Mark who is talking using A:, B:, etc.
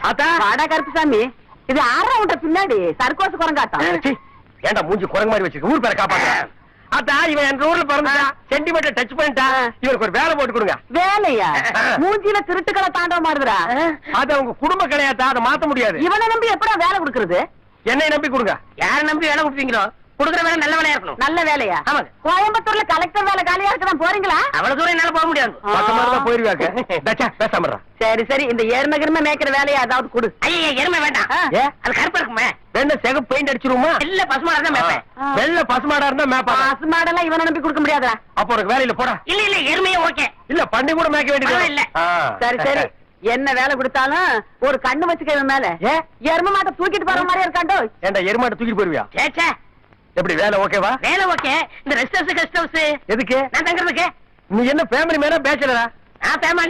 A: வாடா கருப்புசாமி, இது ஆறா விட்ட பின்னாடி சர்க்கோசு குரங்காட்டம்.
B: ஏண்டா மூஞ்சி குரங்கு மாதிரி வச்சிருக்க, ஊர் பேரை காப்பாங்க. அதான் இவன் என் ஊர்ல பிறந்தா சென்டிமீட்டர் டச் பண்ணிட்டா, இவருக்கு ஒரு வேலை போட்டு கொடுங்க.
A: வேலையா? மூஞ்சில திருட்டுக்களை தாண்டவ மாறுதுடா.
B: அது அவங்க குடும்ப கிடையாதா, அதை மாத்த முடியாது.
A: இவனை நம்பி எப்படா வேலை கொடுக்கறது?
B: என்னை நம்பி கொடுங்க.
C: யார நம்பி வேலை கொடுப்பீங்களோ கொடுக்குற வேலை நல்ல வேலையா இருக்கணும்.
A: நல்ல வேலையா?
C: ஆமாங்க.
A: கோயம்புத்தூர்ல கலெக்டர் வேலை காலியா இருக்கதான் போறீங்களா?
C: அவ்வளவு தூரம் என்னால போக முடியாது.
B: பக்கமாதான் போயிருவாங்க. பேசாம
A: சரி சரி, இந்த எருமை கிருமை மேய்க்கிற வேலையா ஏதாவது கொடு.
C: ஐயா எருமை வேண்டாம், அது கருப்பா இருக்குமே.
B: வேணா சிகப்பு பெயிண்ட் அடிச்சிருமா?
C: இல்ல பசுமாடா தான் மேப்பேன்.
B: வெள்ள பசுமாடா இருந்தா மேப்பா.
A: பசுமாடெல்லாம் இவனை நம்பி கொடுக்க முடியாதுடா.
B: அப்ப உனக்கு வேலையில போடா.
C: இல்ல இல்ல எருமையே ஓகே.
B: இல்ல பண்ணி கூட மேய்க்க வேண்டியது
C: இல்ல.
A: சரி சரி, என்ன வேலை கொடுத்தாலும் ஒரு கண்ணு வச்சுக்க இவன் மேல. எருமை மாட்டை தூக்கிட்டு போற மாதிரியா இருக்காண்டோ.
B: ஏண்டா எருமாட்டை தூக்கிட்டு போயிருவியா?
C: சேச்சே,
B: எப்படி வேலை ஓகேவா?
C: வேலை ஓகே. இந்த ரெஸ்ட் ஹவுஸ் கெஸ்ட் ஹவுஸ்
B: எதுக்கு?
C: நான் தங்குறதுக்கு.
B: நீ என்ன ஃபேமிலி மேனா பேச்சலரா?
C: நான் ஃபேமிலி